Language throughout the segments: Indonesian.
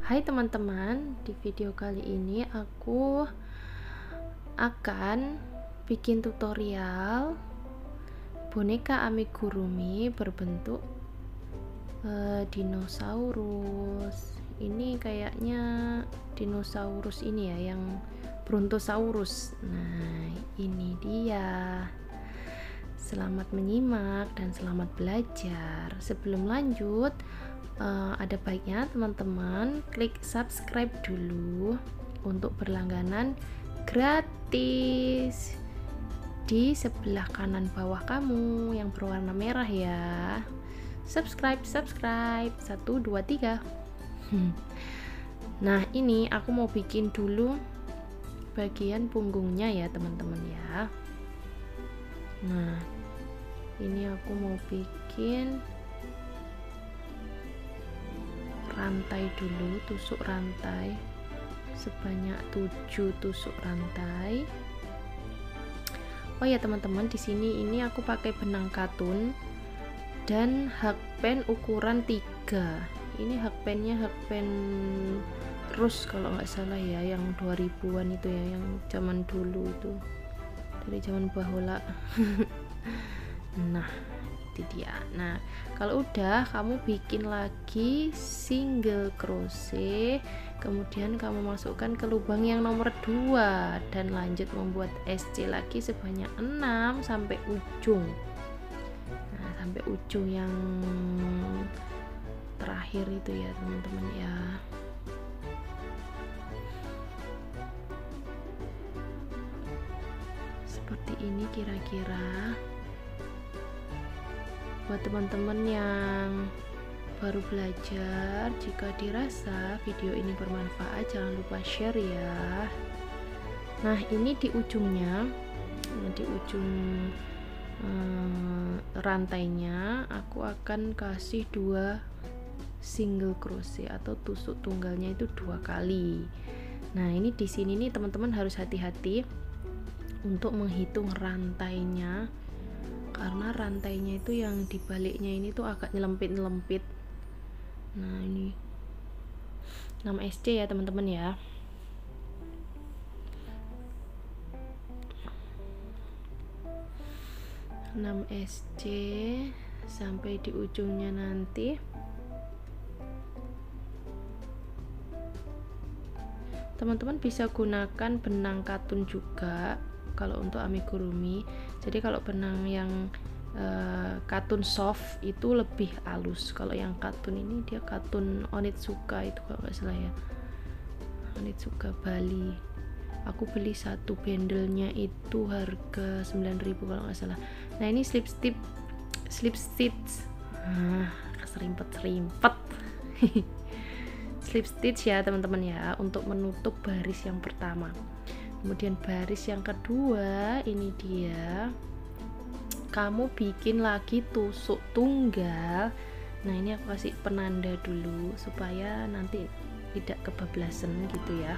Hai teman-teman, di video kali ini aku akan bikin tutorial boneka amigurumi berbentuk dinosaurus. Ini kayaknya dinosaurus ini ya, yang Brontosaurus. Nah, ini dia. Selamat menyimak dan selamat belajar. Sebelum lanjut, ada baiknya teman-teman klik subscribe dulu untuk berlangganan gratis di sebelah kanan bawah kamu yang berwarna merah ya. Subscribe 1, 2, 3. Nah, ini aku mau bikin dulu bagian punggungnya ya teman-teman ya. Nah, ini aku mau bikin rantai dulu, tusuk rantai sebanyak 7 tusuk rantai. Oh ya teman-teman, di sini ini aku pakai benang katun dan hakpen ukuran 3. Ini hakpennya hakpen Rus kalau nggak salah ya, yang 2000-an itu ya, yang zaman dulu itu, dari zaman bahola. Nah, itu dia. Nah, kalau udah, kamu bikin lagi single crochet, kemudian kamu masukkan ke lubang yang nomor 2 dan lanjut membuat SC lagi sebanyak 6 sampai ujung. Nah, sampai ujung yang terakhir itu ya teman-teman ya. Seperti ini kira-kira. Buat teman-teman yang baru belajar, jika dirasa video ini bermanfaat, jangan lupa share ya. Nah, ini di ujungnya, di ujung rantainya aku akan kasih 2 single crochet atau tusuk tunggalnya itu 2 kali. Nah, ini di sini nih teman-teman harus hati-hati untuk menghitung rantainya, karena rantainya itu yang dibaliknya ini tuh agak nyelempit-nyelempit. Nah, ini 6 SC ya teman-teman ya. SC sampai di ujungnya nanti. Teman-teman bisa gunakan benang katun juga kalau untuk amigurumi. Jadi kalau benang yang katun soft itu lebih halus. Kalau yang katun ini dia katun Onitsuka itu kalau nggak salah ya, Onitsuka Bali. Aku beli satu bandelnya itu harga 9.000 kalau nggak salah. Nah, ini slip stitch. Keserimpet slip stitch ya teman-teman ya, untuk menutup baris yang pertama. Kemudian baris yang kedua ini dia, kamu bikin lagi tusuk tunggal. Nah, ini aku kasih penanda dulu supaya nanti tidak kebablasan gitu ya.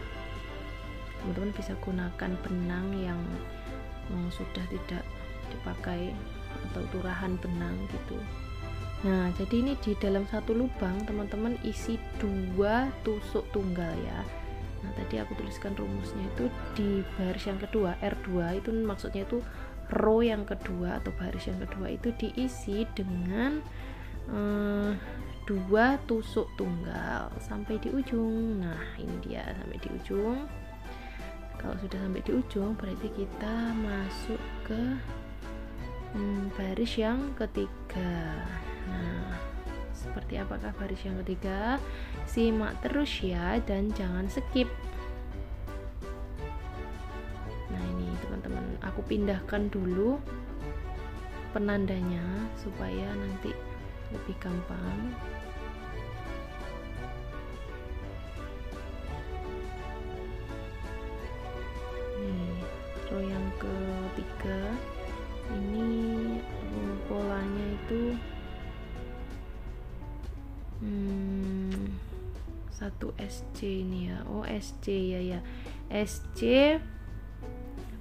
Teman-teman bisa gunakan benang yang sudah tidak dipakai atau turahan benang gitu. Nah, jadi ini di dalam satu lubang teman-teman isi 2 tusuk tunggal ya. Nah, tadi aku tuliskan rumusnya itu di baris yang kedua, R2 itu maksudnya itu row yang kedua atau baris yang kedua itu diisi dengan 2 tusuk tunggal sampai di ujung. Nah, ini dia sampai di ujung. Kalau sudah sampai di ujung berarti kita masuk ke baris yang ketiga. Nah, seperti apakah baris yang ketiga? Simak terus ya dan jangan skip. Nah, ini teman-teman, aku pindahkan dulu penandanya supaya nanti lebih gampang. Nih, row yang ketiga ini polanya itu 1 SC ini ya. Oh, SC ya. SC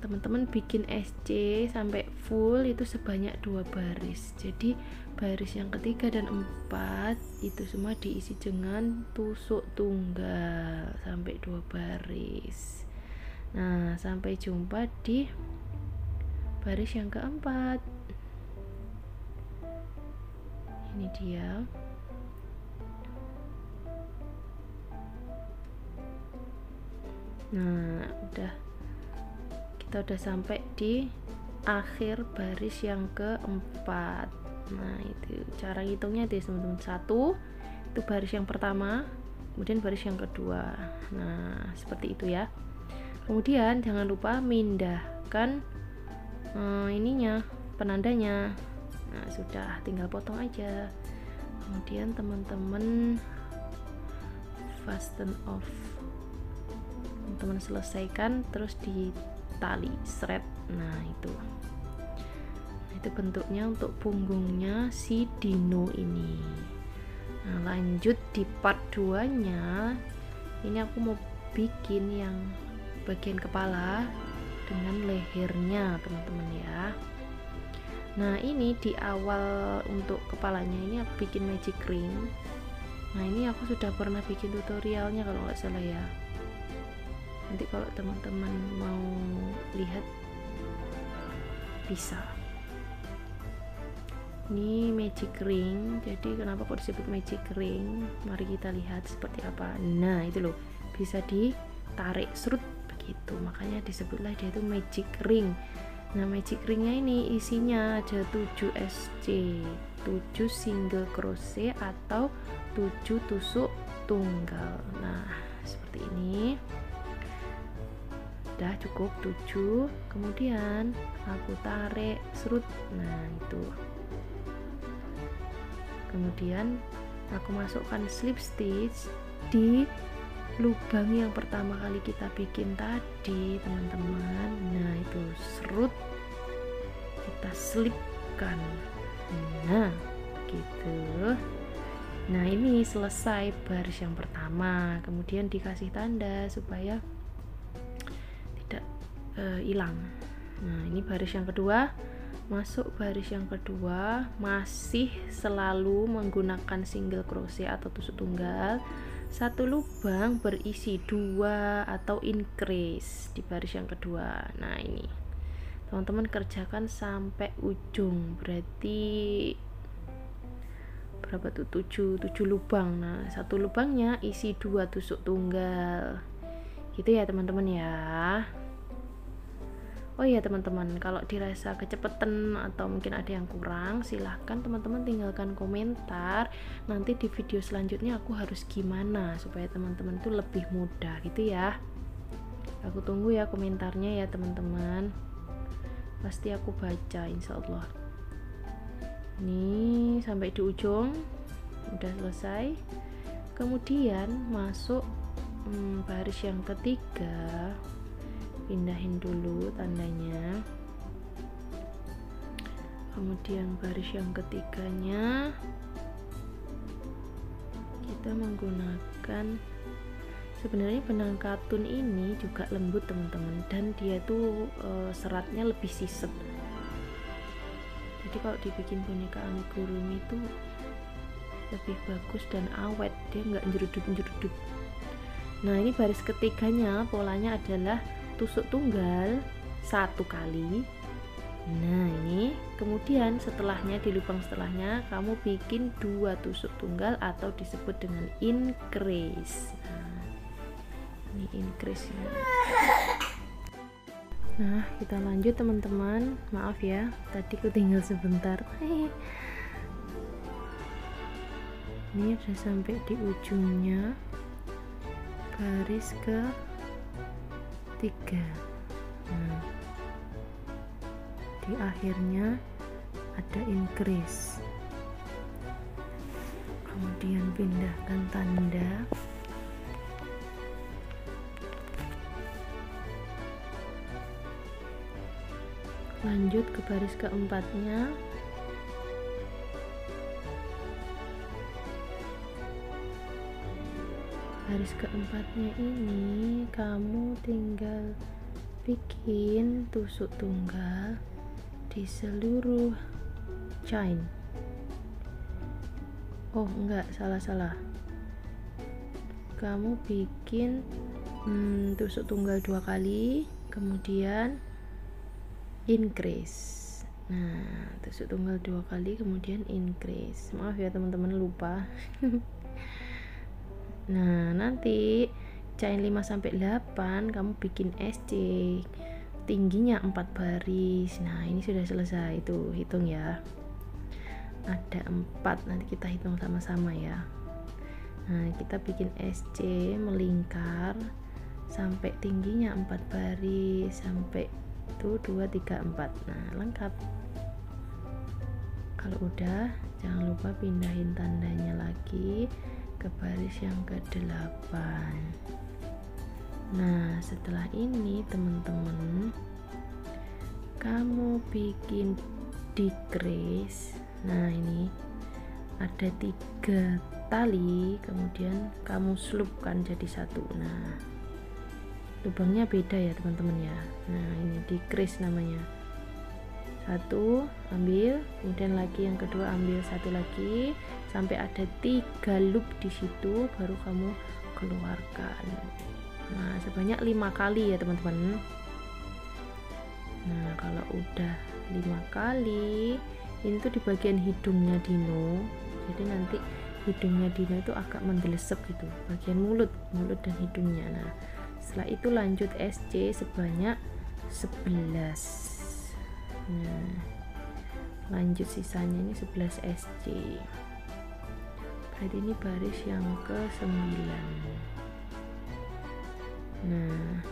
teman-teman bikin SC sampai full itu sebanyak 2 baris. Jadi baris yang ketiga dan empat itu semua diisi dengan tusuk tunggal sampai 2 baris. Nah, sampai jumpa di baris yang keempat. Ini dia. Nah, kita udah sampai di akhir baris yang keempat. Nah, itu cara hitungnya deh teman-teman. 1 itu baris yang pertama, kemudian baris yang kedua. Nah, seperti itu ya. Kemudian jangan lupa mindahkan ininya, penandanya. Nah, sudah, tinggal potong aja. Kemudian teman-teman fasten off, teman-teman selesaikan, terus di tali thread. Nah, itu bentuknya untuk punggungnya si dino ini. Nah, lanjut di part 2 nya. Ini aku mau bikin yang bagian kepala dengan lehernya teman-teman ya. Nah, ini di awal untuk kepalanya ini aku bikin magic ring. Nah, ini aku sudah pernah bikin tutorialnya kalau nggak salah ya. Nanti kalau teman-teman mau lihat bisa. Ini magic ring. Jadi kenapa kok disebut magic ring? Mari kita lihat seperti apa. Nah, itu loh, bisa ditarik serut begitu, makanya disebutlah dia itu magic ring. Nah, magic ringnya ini isinya ada 7 SC, 7 single crochet atau 7 tusuk tunggal. Nah, seperti ini. Udah cukup 7. Kemudian aku tarik serut. Nah, itu. Kemudian aku masukkan slip stitch di lubang yang pertama kali kita bikin tadi teman-teman. Nah, itu serut kita selipkan. Nah, gitu. Nah, ini selesai baris yang pertama. Kemudian dikasih tanda supaya tidak hilang. Nah, ini baris yang kedua. Masuk baris yang kedua, masih selalu menggunakan single crochet atau tusuk tunggal. Satu lubang berisi 2 atau increase di baris yang kedua. Nah, ini teman-teman kerjakan sampai ujung, berarti berapa tuh? 7 lubang. Nah, satu lubangnya isi 2 tusuk tunggal gitu ya teman-teman ya. Oh iya teman-teman, kalau dirasa kecepatan atau mungkin ada yang kurang, silahkan teman-teman tinggalkan komentar. Nanti di video selanjutnya aku harus gimana supaya teman-teman tuh lebih mudah gitu ya. Aku tunggu ya komentarnya ya teman-teman. Pasti aku baca insya Allah. Ini sampai di ujung, udah selesai. Kemudian masuk baris yang ketiga. Pindahin dulu tandanya. Kemudian baris yang ketiganya kita menggunakan, sebenarnya benang katun ini juga lembut teman-teman, dan dia tuh seratnya lebih siset. Jadi kalau dibikin boneka amigurumi itu lebih bagus dan awet, dia nggak jerudut-jerudut. Nah, ini baris ketiganya polanya adalah tusuk tunggal 1 kali. Nah, ini kemudian setelahnya, di lubang setelahnya kamu bikin 2 tusuk tunggal atau disebut dengan increase. Nah, ini increase ya. Nah, kita lanjut teman-teman. Maaf ya, tadi ketinggal sebentar. Ini udah sampai di ujungnya baris ke 3. Nah, di akhirnya ada increase. Kemudian pindahkan tanda. Lanjut ke baris keempatnya. Baris keempatnya ini kamu tinggal bikin tusuk tunggal di seluruh chain. oh enggak, salah, kamu bikin tusuk tunggal 2 kali, kemudian increase. Nah, tusuk tunggal 2 kali kemudian increase. Maaf ya teman-teman, lupa. Nah, nanti chain 5 sampai 8 kamu bikin SC. Tingginya 4 baris. Nah, ini sudah selesai. Tuh, hitung ya. Ada 4. Nanti kita hitung sama-sama ya. Nah, kita bikin SC melingkar sampai tingginya 4 baris sampai tuh 2 3 4. Nah, lengkap. Kalau udah, jangan lupa pindahin tandanya lagi ke baris yang ke-8. Nah, setelah ini teman-teman, kamu bikin decrease. Nah, ini ada 3 tali, kemudian kamu selupkan jadi 1. Nah, lubangnya beda ya teman-teman ya. Nah, ini decrease namanya. 1 ambil, kemudian lagi yang kedua ambil 1 lagi sampai ada 3 loop di situ, baru kamu keluarkan. Nah, sebanyak 5 kali ya teman-teman. Nah, kalau udah 5 kali, ini tuh di bagian hidungnya dino. Jadi nanti hidungnya dino itu agak mendelesep gitu, bagian mulut dan hidungnya. Nah, setelah itu lanjut SC sebanyak 11. Nah, lanjut sisanya ini 11 SC. Berarti ini baris yang ke-9. Nah,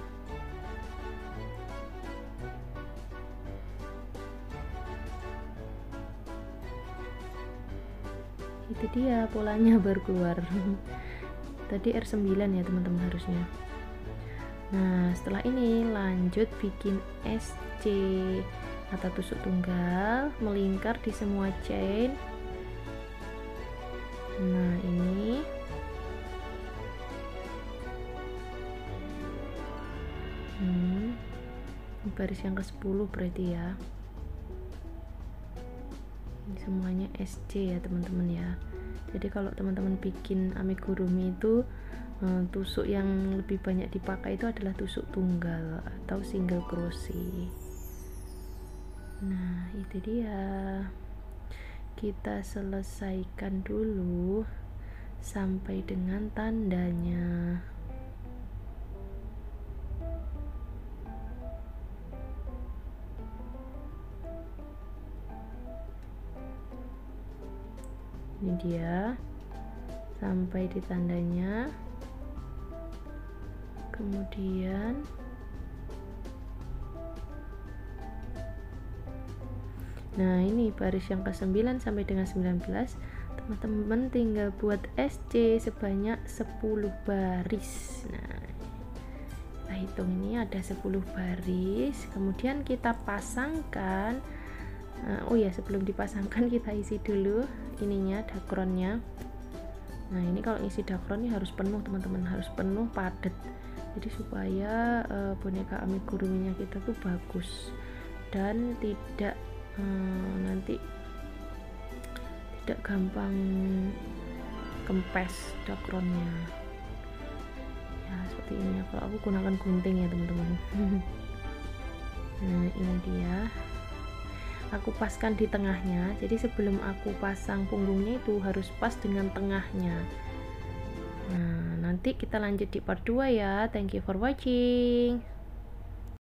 itu dia polanya baru keluar. Tadi R9 ya teman-teman harusnya. Nah, setelah ini lanjut bikin SC atau tusuk tunggal melingkar di semua chain. Nah, ini baris yang ke-10 berarti ya. Ini semuanya SC ya teman-teman ya. Jadi kalau teman-teman bikin amigurumi itu tusuk yang lebih banyak dipakai itu adalah tusuk tunggal atau single crochet. Nah, itu dia. Kita selesaikan dulu sampai dengan tandanya. Ini dia sampai di tandanya, kemudian nah ini baris yang ke-9 sampai dengan 19. Teman-teman tinggal buat SC sebanyak 10 baris. Nah, kita hitung ini ada 10 baris, kemudian kita pasangkan. Oh ya, sebelum dipasangkan kita isi dulu ininya, dakronnya. Nah, ini kalau isi dakron ini harus penuh teman-teman, harus penuh padat. Jadi supaya boneka amiguruminya kita tuh bagus dan tidak nanti tidak gampang kempes dakronnya. Ya, seperti ini. Kalau aku gunakan gunting ya teman-teman. Nah, ini dia. Aku paskan di tengahnya, jadi sebelum aku pasang punggungnya itu harus pas dengan tengahnya. Nah, nanti kita lanjut di part 2 ya. Thank you for watching.